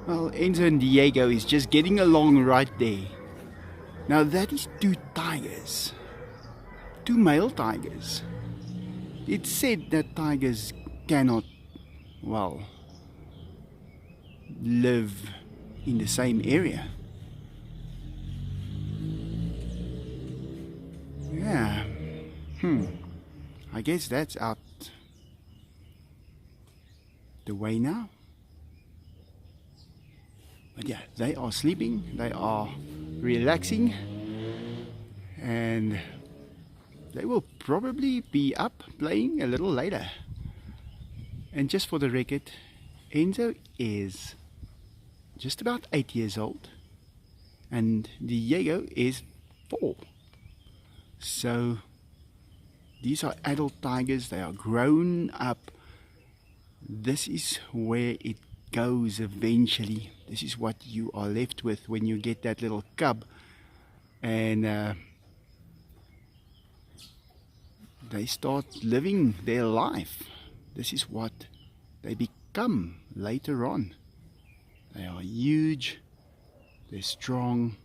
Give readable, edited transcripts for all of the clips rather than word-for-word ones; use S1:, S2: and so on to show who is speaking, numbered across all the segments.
S1: Well, Enzo and Diego is just getting along right there. Now that is two tigers. Two male tigers. It's said that tigers cannot, well, live in the same area. Yeah. I guess that's out the way now. But yeah, they are sleeping, they are relaxing, and they will probably be up playing a little later. And just for the record, Enzo is just about 8 years old and Diego is 4. So these are adult tigers, they are grown up. This is where it goes eventually. This is what you are left with when you get that little cub, and they start living their life. This is what they become later on. They are huge, they're strong,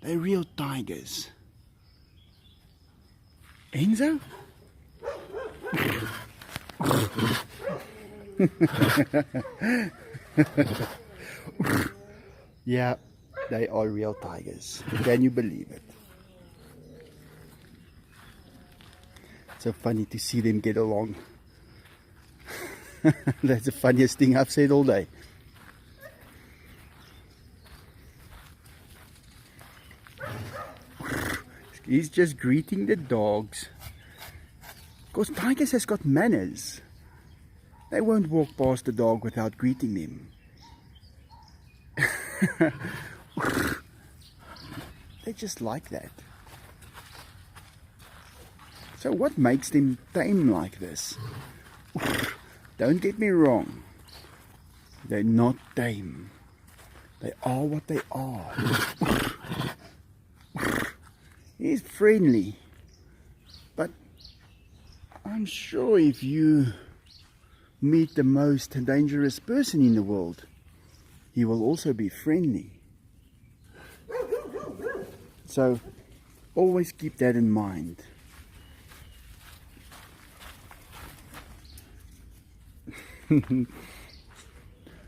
S1: they're real tigers. Enzo? Yeah, they are real tigers. Can you believe it? It's so funny to see them get along. That's the funniest thing I've said all day. He's just greeting the dogs. Because tigers has got manners. They won't walk past the dog without greeting them. They just like that. So what makes them tame like this? Don't get me wrong. They're not tame. They are what they are. He's friendly. But I'm sure if you meet the most dangerous person in the world, he will also be friendly. So always keep that in mind.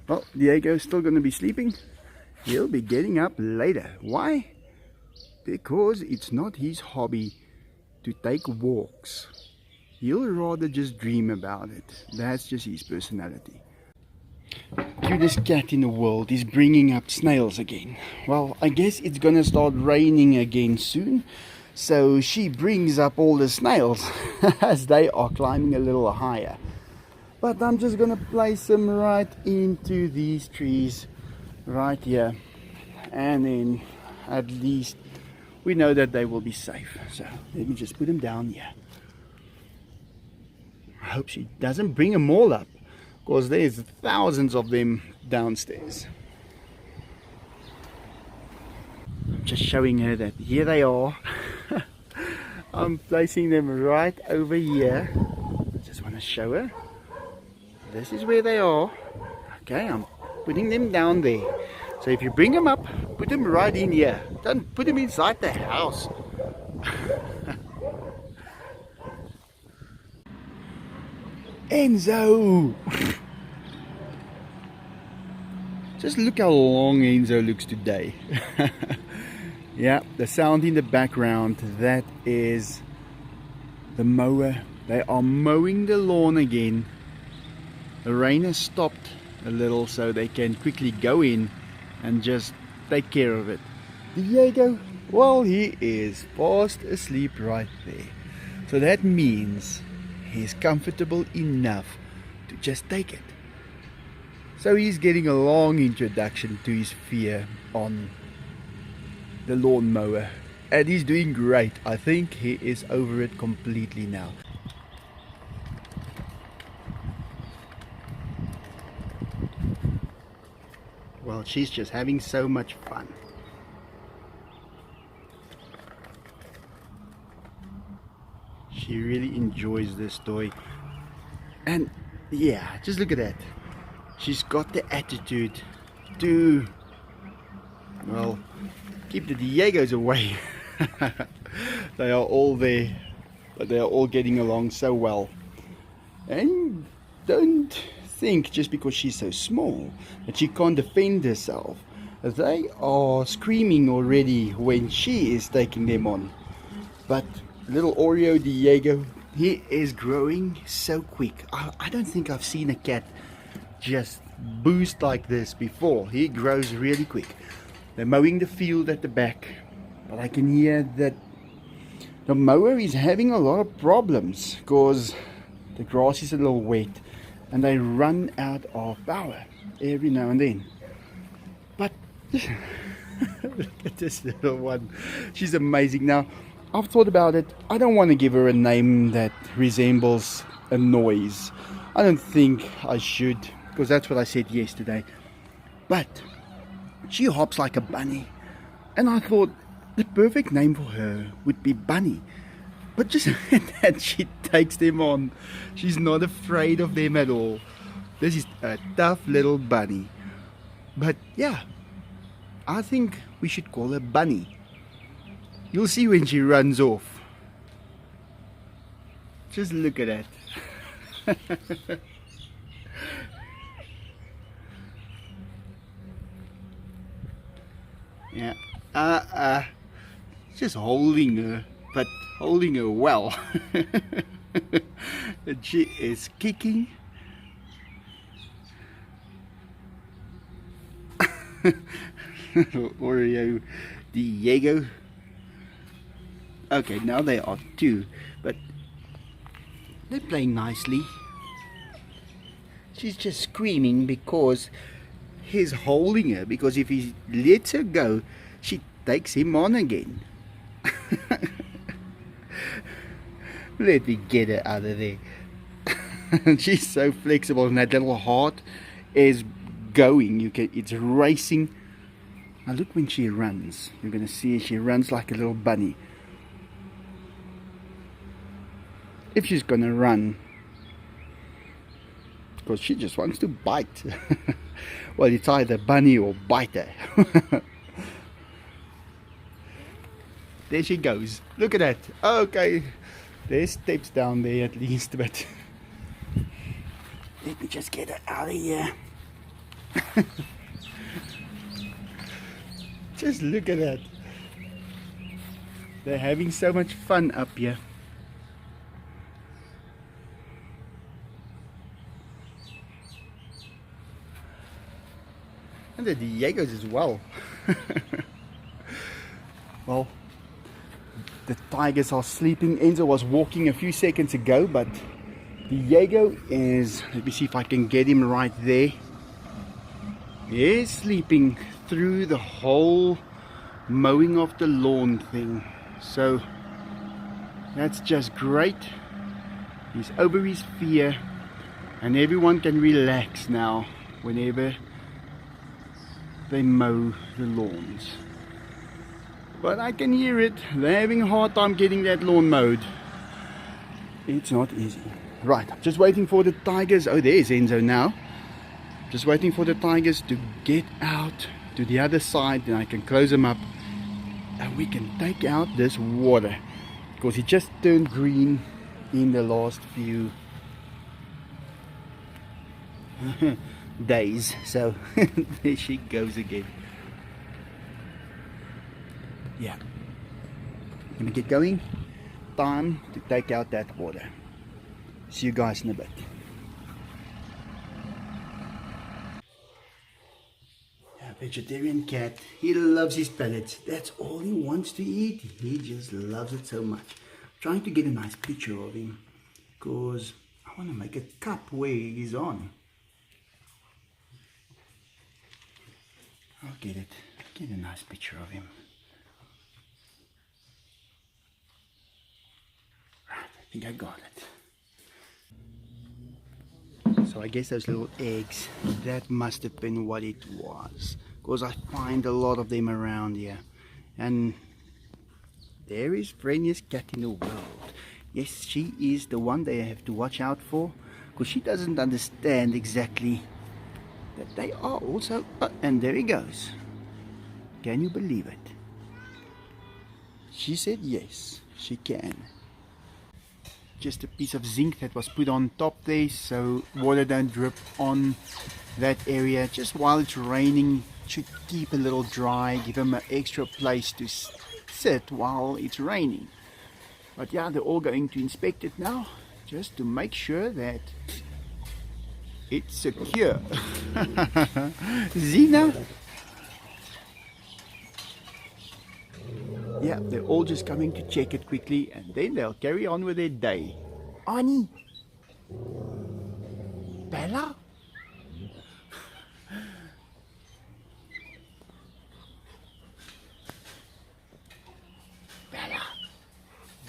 S1: Well, Diego's still going to be sleeping. He'll be getting up later. Why? Because it's not his hobby to take walks. He'll rather just dream about it. That's just his personality. Cutest cat in the world is bringing up snails again. Well, I guess it's gonna start raining again soon. So she brings up all the snails as they are climbing a little higher. But I'm just gonna place them right into these trees right here. And then at least we know that they will be safe. So let me just put them down here. I hope she doesn't bring them all up, because there's thousands of them downstairs. I'm just showing her that here they are. I'm placing them right over here. I just want to show her. This is where they are. Okay, I'm putting them down there. So if you bring them up, put them right in here. Don't put them inside the house. Enzo! Just look how long Enzo looks today. Yeah, the sound in the background, that is the mower. They are mowing the lawn again. The rain has stopped a little so they can quickly go in and just take care of it. Diego, well, he is fast asleep right there. So that means he's comfortable enough to just take it. So he's getting a long introduction to his fear on the lawnmower, and he's doing great. I think he is over it completely now. Well, she's just having so much fun. She really enjoys this toy. And yeah, just look at that. She's got the attitude to, well, keep the Diegos away. They are all there, but they are all getting along so well. And don't think just because she's so small that she can't defend herself. They are screaming already when she is taking them on. But little Oreo Diego, he is growing so quick. I don't think I've seen a cat just boost like this before. He grows really quick. They're mowing the field at the back, but I can hear that the mower is having a lot of problems because the grass is a little wet and they run out of power every now and then. But look at this little one. She's amazing. Now, I've thought about it. I don't want to give her a name that resembles a noise. I don't think I should, because that's what I said yesterday. But she hops like a bunny, and I thought the perfect name for her would be Bunny. But just that she takes them on. She's not afraid of them at all. This is a tough little bunny. But yeah, I think we should call her Bunny. You'll see when she runs off. Just look at that. Yeah, just holding her, but holding her well. And she is kicking. Oreo Diego. Okay, now they are two, but they play nicely. She's just screaming because he's holding her, because if he lets her go, she takes him on again. Let me get her out of there. She's so flexible, and that little heart is going. It's racing. Now look when she runs. You're going to see she runs like a little bunny. If she's going to run, because she just wants to bite. Well, it's either bunny or biter. There she goes. Look at that. Okay, there's steps down there at least, but let me just get her out of here. Just look at that. They're having so much fun up here. And the Diegos as well. Well, the tigers are sleeping. Enzo was walking a few seconds ago, but Diego is, let me see if I can get him right there. He is sleeping through the whole mowing of the lawn thing. So that's just great. He's over his fear, and everyone can relax now whenever they mow the lawns. But I can hear it. They're having a hard time getting that lawn mowed. It's not easy. Right, I'm just waiting for the tigers. Oh, there's Enzo now. Just waiting for the tigers to get out to the other side, then I can close them up and we can take out this water, because it just turned green in the last few days. So there she goes again. Yeah, gonna get going. Time to take out that water. See you guys in a bit. Vegetarian cat, he loves his pellets. That's all he wants to eat. He just loves it so much. I'm trying to get a nice picture of him, because I want to make a cup where he's on. I'll get it. Get a nice picture of him. Right, I think I got it. So I guess those little eggs, that must have been what it was, because I find a lot of them around here. And there is friendliest cat in the world. Yes, she is the one they have to watch out for, because she doesn't understand exactly that they are also... and there he goes. Can you believe it? She said yes, she can. Just a piece of zinc that was put on top there so water don't drip on that area just while it's raining. Should keep a little dry, give them an extra place to sit while it's raining. But yeah, they're all going to inspect it now just to make sure that it's secure. Zina? Yeah, they're all just coming to check it quickly and then they'll carry on with their day. Annie? Bella? Bella.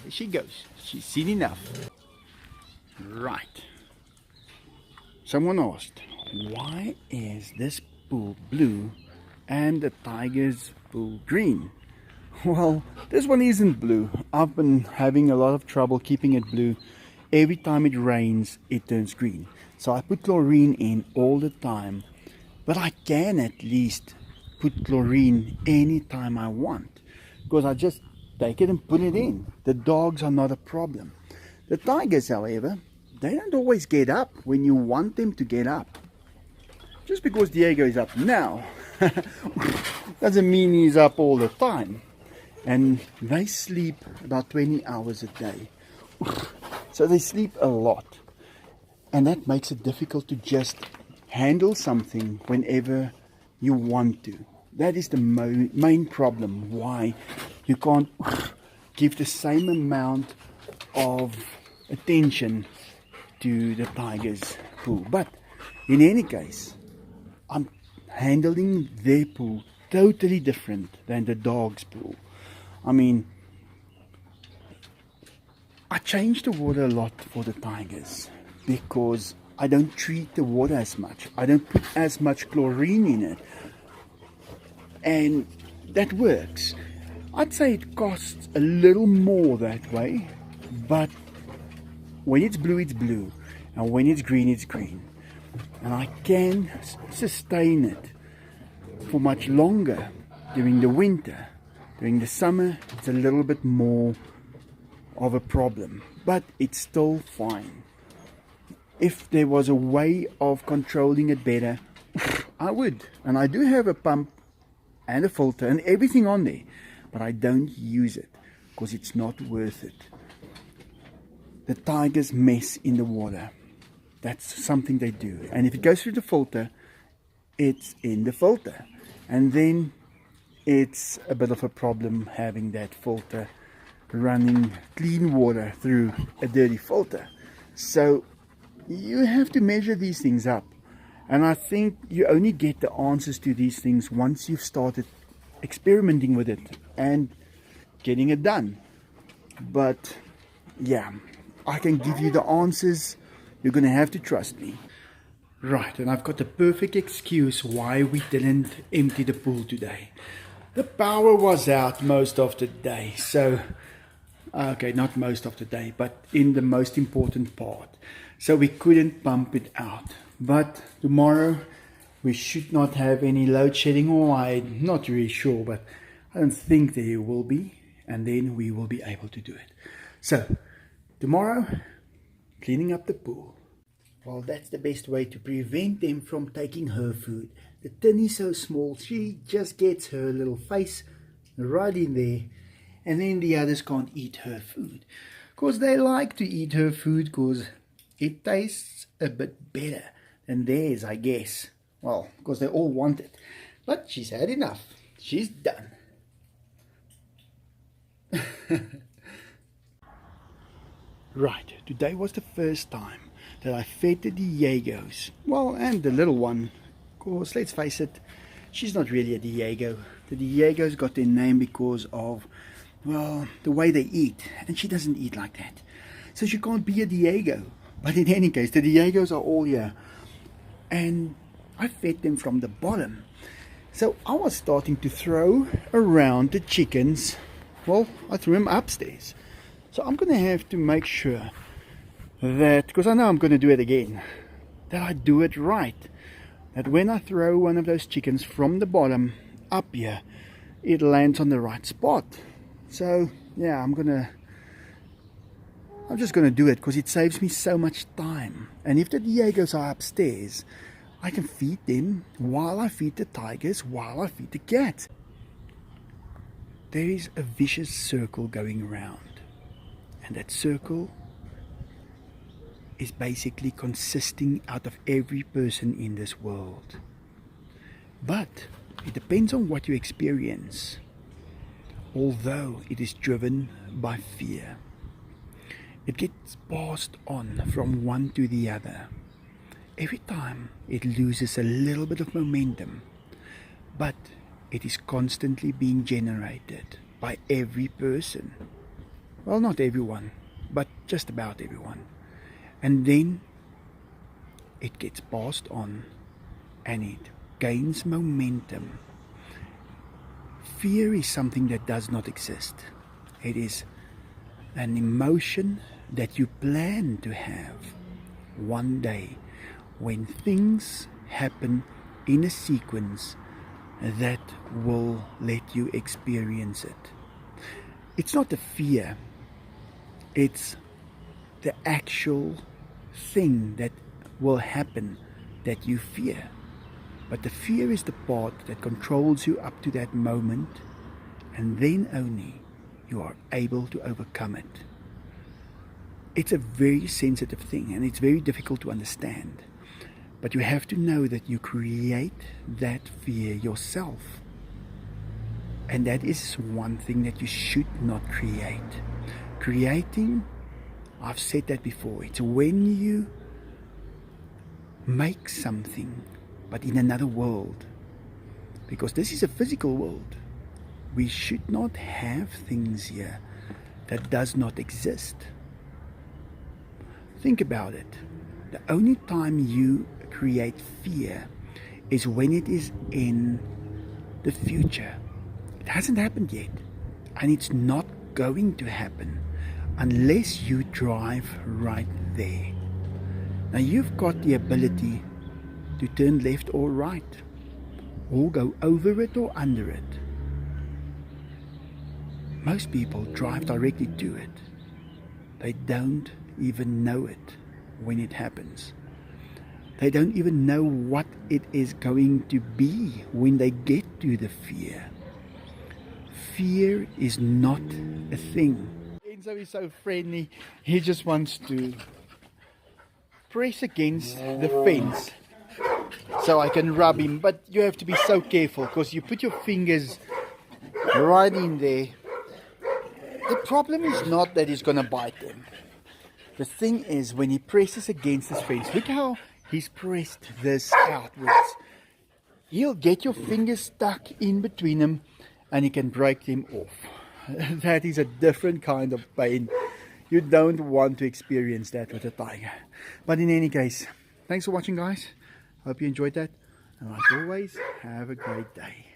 S1: There she goes. She's seen enough. Right. Someone asked, why is this pool blue and the tiger's pool green? Well, this one isn't blue. I've been having a lot of trouble keeping it blue. Every time it rains, it turns green. So I put chlorine in all the time. But I can at least put chlorine anytime I want, because I just take it and put it in. The dogs are not a problem. The tigers, however, they don't always get up when you want them to get up. Just because Diego is up now doesn't mean he's up all the time. And they sleep about 20 hours a day. So they sleep a lot. And that makes it difficult to just handle something whenever you want to. That is the main problem why you can't give the same amount of attention to the tiger's pool. But in any case, I'm handling their pool totally different than the dog's pool. I mean, I change the water a lot for the tigers because I don't treat the water as much. I don't put as much chlorine in it. And that works. I'd say it costs a little more that way, but when it's blue, it's blue. And when it's green, it's green. And I can sustain it for much longer during the winter. During the summer, it's a little bit more of a problem, but it's still fine. If there was a way of controlling it better, I would. And I do have a pump and a filter and everything on there, but I don't use it because it's not worth it. The tigers mess in the water. That's something they do. And if it goes through the filter, it's in the filter. And then it's a bit of a problem having that filter running clean water through a dirty filter. So you have to measure these things up. And I think you only get the answers to these things once you've started experimenting with it and getting it done. But yeah, I can give you the answers. You're going to have to trust me. Right, and I've got the perfect excuse why we didn't empty the pool today. The power was out most of the day, so, okay, not most of the day, but in the most important part. So we couldn't pump it out. But tomorrow we should not have any load shedding, or I'm not really sure, but I don't think there will be. And then we will be able to do it. So, tomorrow, cleaning up the pool. Well, that's the best way to prevent them from taking her food. The tin is so small, she just gets her little face right in there, and then the others can't eat her food. Because they like to eat her food because it tastes a bit better than theirs, I guess. Well, because they all want it. But she's had enough. She's done. Right, today was the first time that I fed the Diegos. Well, and the little one. Of course, let's face it, she's not really a Diego. The Diegos got their name because of, well, the way they eat. And she doesn't eat like that. So she can't be a Diego. But in any case, the Diegos are all here. And I fed them from the bottom. So I was starting to throw around the chickens. Well, I threw them upstairs. So I'm going to have to make sure that, because I know I'm going to do it again, that I do it right. that when I throw one of those chickens from the bottom up here, it lands on the right spot. So yeah, I'm just gonna do it because it saves me so much time. And if the Diegos are upstairs, I can feed them while I feed the tigers, while I feed the cats. There is a vicious circle going around, and that circle is basically consisting out of every person in this world. But it depends on what you experience, although it is driven by fear. It gets passed on from one to the other. Every time it loses a little bit of momentum, but it is constantly being generated by every person. Well, not everyone, but just about everyone. And then it gets passed on and it gains momentum. Fear is something that does not exist. It is an emotion that you plan to have one day when things happen in a sequence that will let you experience it. It's not the fear, it's the actual thing that will happen that you fear. But the fear is the part that controls you up to that moment, and then only you are able to overcome it. It's a very sensitive thing and it's very difficult to understand. But you have to know that you create that fear yourself. And that is one thing that you should not create. Creating, I've said that before, it's when you make something, but in another world. Because this is a physical world. We should not have things here that does not exist. Think about it. The only time you create fear is when it is in the future. It hasn't happened yet, and it's not going to happen unless you drive right there. Now you've got the ability to turn left or right, or go over it or under it. Most people drive directly to it. They don't even know it when it happens. They don't even know what it is going to be when they get to the fear. Fear is not a thing. Enzo is so friendly. He just wants to press against the fence so I can rub him. But you have to be so careful because you put your fingers right in there. The problem is not that he's going to bite them. The thing is when he presses against this fence, look how he's pressed this outwards. He'll get your fingers stuck in between them and he can break them off. That is a different kind of pain. You don't want to experience that with a tiger. But in any case, thanks for watching, guys. Hope you enjoyed that. And like always, have a great day.